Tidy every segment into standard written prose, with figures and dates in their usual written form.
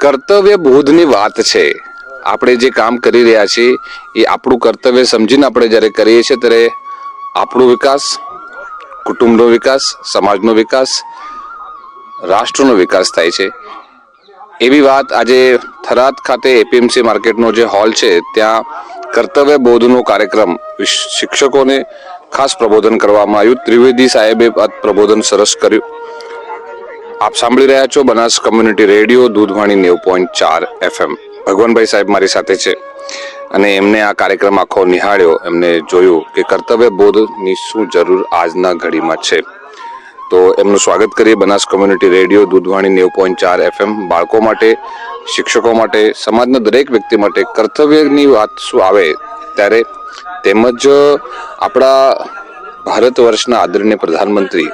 કર્તવ્ય બોધની વાત છે. આપણે જે કામ કરી રહ્યા છીએ એ આપણું કર્તવ્ય સમજીને આપણે જ્યારે કરીએ છીએ ત્યારે આપણો વિકાસ, કુટુંબનો વિકાસ, સમાજનો વિકાસ, રાષ્ટ્રનો વિકાસ થાય છે. એવી વાત આજે થરાદ ખાતે એપીએમસી માર્કેટનો જે હોલ છે ત્યાં કર્તવ્ય બોધનો કાર્યક્રમ શિક્ષકોને ખાસ પ્રબોધન કરવામાં આવ્યું. ત્રિવેદી સાહેબે પ્રબોધન સરસ કર્યું. આપ સાંભળી રહ્યા છો Banas community radio Dudhvani 90.4 FM. Bhagwanbhai સાહેબ મારી સાથે છે અને એમને આ કાર્યક્રમ આખો નિહાળ્યો. એમને જોયું કે કર્તવ્ય બોધની શું જરૂર આજના ઘડીમાં છે. તો એમનું સ્વાગત કરીએ Banas community radio Dudhvani 90.4 FM. બાળકો માટે, શિક્ષકો માટે, સમાજના દરેક વ્યક્તિ માટે કર્તવ્યની વાત શું આવે ત્યારે, તેમજ આપણા ભારત વર્ષના આદરણીય પ્રધાનમંત્રી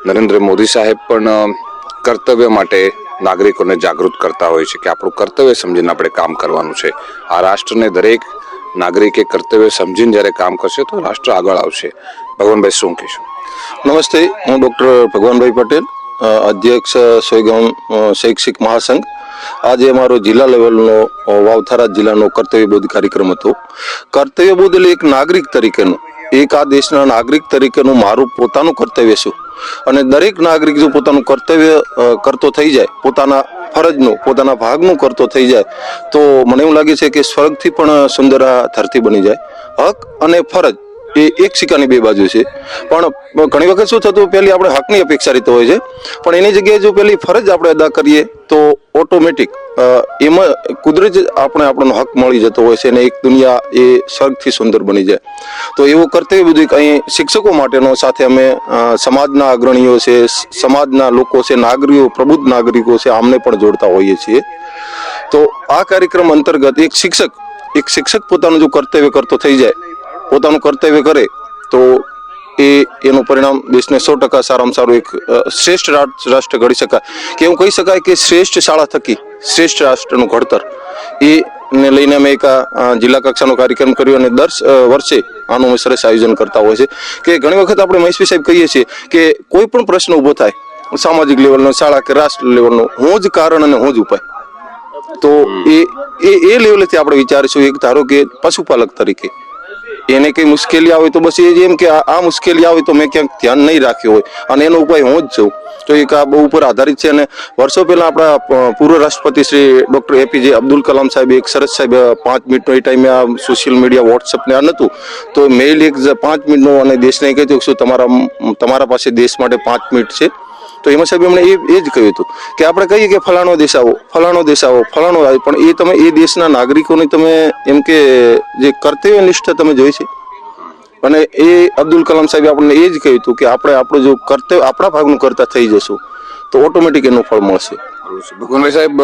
નરેન્દ્ર મોદી સાહેબ પણ કર્તવ્ય માટે નાગરિકોને જાગૃત કરતા હોય છે કે આપણું કર્તવ્ય સમજીને આપણે કામ કરવાનું છે. આ રાષ્ટ્રને દરેક નાગરિકે કર્તવ્ય સમજીને જ્યારે કામ કરશે તો રાષ્ટ્ર આગળ આવશે. ભગવાનભાઈ શું કહેશો? નમસ્તે, હું ડૉક્ટર ભગવાનભાઈ પટેલ, અધ્યક્ષ સોયગામ શૈક્ષિક મહાસંઘ. આજે અમારો જિલ્લા લેવલનો વાવથરા જિલ્લાનો કર્તવ્યબોધ કાર્યક્રમ હતો. કર્તવ્યબોધ એટલે એક નાગરિક તરીકેનું, એક આ દેશના નાગરિક તરીકેનું મારું પોતાનું કર્તવ્ય શું, અને દરેક નાગરિક જો પોતાનું કર્તવ્ય કરતો થઈ જાય, પોતાના ફરજનું, પોતાના ભાગનું કરતો થઈ જાય, તો મને એવું લાગે છે કે સ્વર્ગથી પણ સુંદર આ ધરતી બની જાય. હક અને ફરજ એ એક સિક્કાની બે બાજુ છે. પણ ઘણી વખત શું થતું, પહેલી આપણે હકની અપેક્ષા રીતે હોય છે, પણ એની જગ્યાએ જો પેલી ફરજ આપણે અદા કરીએ તો ઓટોમેટિક એમાં કુદરત આપણને હક મળી જતો હોય છે અને એક દુનિયા એ સ્વર્ગથી સુંદર બની જાય. તો એવું કર્તવ્ય બધું અહીં શિક્ષકો માટેનો, સાથે અમે સમાજના અગ્રણીઓ છે, સમાજના લોકો છે, નાગરિકો, પ્રબુદ્ધ નાગરિકો છે, આમને પણ જોડતા હોઈએ છીએ. તો આ કાર્યક્રમ અંતર્ગત એક શિક્ષક પોતાનું જો કર્તવ્ય કરતો થઈ જાય, પોતાનું કર્તવ્ય કરે, તો એનું પરિણામ દેશને 100% સારામાં સારું એક શ્રેષ્ઠ રાષ્ટ્ર ઘડી શકાય. કે એવું કહી શકાય કે શ્રેષ્ઠ શાળા થકી શ્રેષ્ઠ રાષ્ટ્રનું ઘડતર એને લઈને અમે એક જિલ્લા કક્ષાનો કાર્યક્રમ કર્યો અને દર વર્ષે આનું અમે સરસ આયોજન કરતા હોય છે. કે ઘણી વખત આપણે મહેશભાઈ સાહેબ કહીએ છીએ કે કોઈ પણ પ્રશ્ન ઊભો થાય, સામાજિક લેવલનો, શાળા કે રાષ્ટ્ર લેવલનો, હું જ કારણ અને હું જ ઉપાય. તો એ લેવલેથી આપણે વિચારીશું. એક ધારો કે પશુપાલક તરીકે એને કઈ મુશ્કેલી આવે તો બસ એ એમ કે આ મુશ્કેલી આવે તો મેં ક્યાંક ધ્યાન નહીં રાખ્યું હોય અને એનો ઉપાય હું જ છું. તો એક આ બહુ ઉપર આધારિત છે. અને વર્ષો પહેલા આપણા પૂર્વ રાષ્ટ્રપતિ શ્રી ડૉક્ટર APJ અબ્દુલ કલામ સાહેબ એક સરસ સાહેબ 5 મિનિટનો, એ ટાઈમે આ સોશિયલ મીડિયા, વોટ્સઅપ ને આ નહોતું, તો મેઇલ એક 5 મિનિટનો અને દેશને કહ્યું શું તમારા પાસે દેશ માટે 5 મિનિટ છે. તો એમાં સાહેબ એમણે એ જ કહ્યું હતું કે આપણે કહીએ કે ફલાણો દેશ આવો, પણ એ તમે એ દેશના નાગરિકોની તમે એમ કે જે કર્તવ્ય નિષ્ઠા તમે જોઈ છે. અને એ અબ્દુલ કલામ સાહેબે આપણને એ જ કહ્યું હતું કે આપણે આપણું જો કર્તવ્ય આપણા ભાગનું કરતા થઈ જશું તો ઓટોમેટિક એનું ફળ મળશે. ભગવાનભાઈ સાહેબ,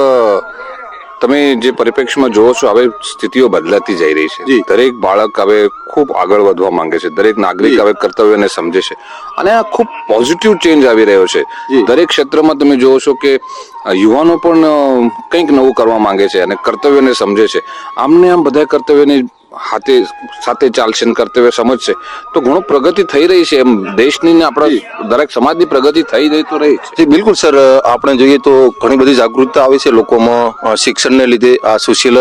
તમે જે પરિપ્રેક્ષમાં જોવો છો, હવે સ્થિતિઓ બદલાતી જઈ રહી છે. દરેક બાળક હવે ખૂબ આગળ વધવા માંગે છે, દરેક નાગરિક હવે કર્તવ્યને સમજે છે અને આ ખૂબ પોઝિટિવ ચેન્જ આવી રહ્યો છે. દરેક ક્ષેત્રમાં તમે જોવો છો કે યુવાનો પણ કંઈક નવું કરવા માંગે છે અને કર્તવ્યને સમજે છે. આમને આમ બધા કર્તવ્યને સાથે ચાલશે ને કર્તવ્ય સમજશે તો ઘણું પ્રગતિ થઈ રહી છે. એમ દેશની ને આપણા દરેક સમાજની પ્રગતિ થઈ રહી તો રહી છે. બિલકુલ સર, આપણે જોઈએ તો ઘણી બધી જાગૃતતા આવે છે લોકોમાં શિક્ષણને લીધે. આ સોશિયલ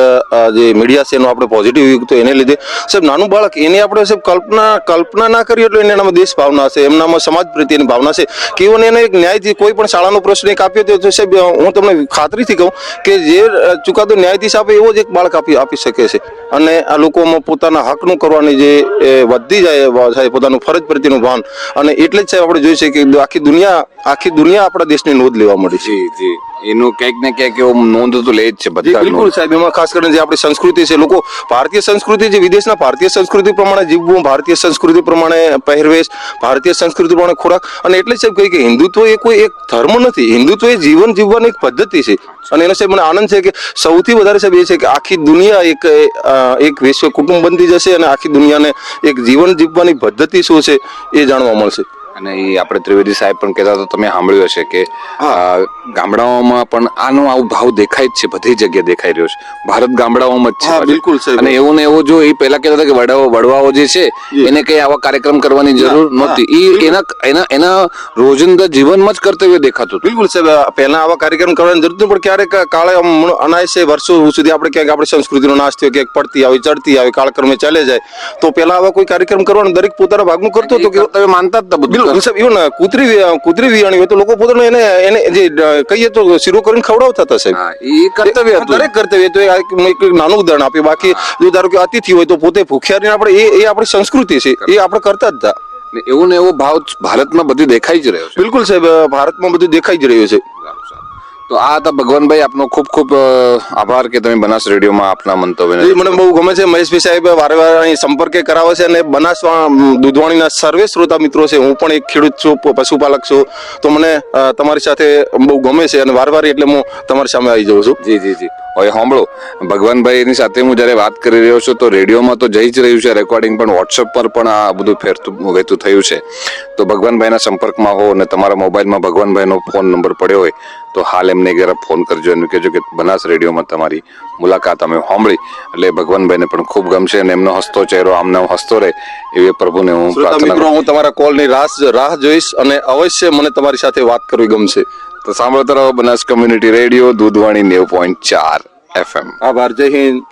જે મીડિયા છે એનો આપણે પોઝિટિવ યુગ તો એને લીધે સાહેબ નાનું બાળક એને આપણે સાહેબ કલ્પના ના કરીએ એટલે એનામાં દેશ ભાવના છે, એમનામાં સમાજ પ્રત્યેની ભાવના છે. કેવોને એને એક ન્યાયથી કોઈ પણ શાળાનો પ્રશ્ન એક આપ્યો તો સાહેબ હું તમને ખાતરીથી કહું કે જે ચુકાદો ન્યાયાધીશ આપે એવો જ એક બાળક આપી શકે છે. અને આ લોકોમાં પોતાના હકનું કરવાની જે વધી જાય સાહેબ, પોતાનું ફરજ પ્રત્યેનું ભાન, અને એટલે જ સાહેબ આપણે જોઈએ છે કે આખી દુનિયા આપણા દેશની નોંધ લેવા મળી છે. એનું ક્યાંક ને ક્યાંક એવું નોંધ તો લે જ છે બધા. બિલકુલ સાહેબ, એમાં ખાસ કરીને જે આપણી સંસ્કૃતિ છે, લોકો ભારતીય સંસ્કૃતિ, જે વિદેશના ભારતીય સંસ્કૃતિ પ્રમાણે જીવવું, ભારતીય સંસ્કૃતિ પ્રમાણે પહેરવેશ, ભારતીય સંસ્કૃતિ પ્રમાણે ખોરાક. અને એટલે જ સાહેબ કહી કે હિન્દુત્વ એ કોઈ એક ધર્મ નથી, હિન્દુત્વ એ જીવન જીવવાની એક પદ્ધતિ છે. અને એનો સાહેબ મને આનંદ છે કે સૌથી વધારે સાહેબ એ છે કે આખી દુનિયા એક વિશ્વ કુટુંબ બનતી જશે અને આખી દુનિયાને એક જીવન જીવવાની પદ્ધતિ શું છે એ જાણવા મળશે. અને એ આપણે ત્રિવેદી સાહેબ પણ કહેતા તો તમે સાંભળ્યું હશે કે ગામડાઓમાં પણ આનો આવો ભાવ દેખાય જ છે, બધી જગ્યાએ દેખાઈ રહ્યો છે. ભારત ગામડાઓમાં જ છે હા, પાછું. બિલકુલ સાહેબ. અને એવું ને એવું જો એ પહેલા કહેતા હતા કે વડવાઓ જે છે એને કઈ આવા કાર્યક્રમ કરવાની જરૂર નહોતી. એ એના રોજિંદા જીવનમાં જ કર્તવ્ય દેખાતું હતું. બિલકુલ સાહેબ, પહેલા આવા કાર્યક્રમ કરવાની જરૂર નથી, પણ ક્યારેક કાળે અનાયસે વર્ષો સુધી આપણે ક્યાંક આપણી સંસ્કૃતિનો નાશ થયો, ક્યાંક પડતી આવી ચડતી આવી કાળક્રમે ચાલે જાય, તો પહેલા આવા કોઈ કાર્યક્રમ કરવાનો દરેક પોતાના ભાગનું કરતો હતો. કે કર્તવ્ય માનતા જ હતા બધું. બિલકુલ સાહેબ, એવું ને કૂતરી વિયાણી હોય તો લોકો પોતાનું એને જે કહીએ તો શીરો કરીને ખવડાવતા હતા સાહેબ. હા, એ કર્તવ્ય હતું. દરેક કર્તવ્ય તો એક નાનું ઉદાહરણ આપ્યું. બાકી જો ધારો કે અતિથિ હોય તો પોતે ભૂખ્યા રહીને આપણે એ આપણી સંસ્કૃતિ છે, એ આપણે કરતા જ હતા. ને એવું ને એવો ભાવ ભારતમાં બધું દેખાઈ જ રહ્યો છે. બિલકુલ સાહેબ, ભારતમાં બધું દેખાઈ જ રહ્યું છે. તો આ હતા ભગવાનભાઈ, આપનો ખૂબ ખૂબ આભાર કે તમે બનાસ રેડિયોમાં આપના મંતવ્ય. મને બહુ ગમે છે. મહેશભાઈ સાહેબ વારે વાર અહીં સંપર્કે કરાવે છે, અને બનાસ દૂધવાણીના સર્વે શ્રોતા મિત્રો છે. હું પણ એક ખેડૂત છું, પશુપાલક છું, તો મને તમારી સાથે બહુ ગમે છે, અને વાર એટલે હું તમારી સામે આવી જાઉં છું. જી. હવે સાંભળો, ભગવાનભાઈની સાથે હું જ્યારે વાત કરી રહ્યો છું તો રેડિયોમાં તો જઈ જ રહ્યું છે રેકોર્ડિંગ, પણ વોટ્સઅપ પર પણ આ બધું વહેતું થયું છે. તો ભગવાનભાઈના સંપર્કમાં હો અને તમારા મોબાઈલમાં ભગવાનભાઈનો ફોન નંબર પડ્યો હોય તો હાલ એમને ઘરે ફોન કરજો અને કહેજો કે બનાસ રેડિયોમાં તમારી મુલાકાત અમે સાંભળી. એટલે ભગવાનભાઈને પણ ખૂબ ગમશે અને એમનો હસતો ચહેરો આમને હસતો રહે એવી પ્રભુને હું પ્રાર્થના કરું. હું તમારા કોલની રાહ જોઈશ, અને અવશ્ય મને તમારી સાથે વાત કરવી ગમશે. તો સાંભળતા રહો Banas community radio Dudhvani 90.4 FM. આભાર. જય હિન્દ.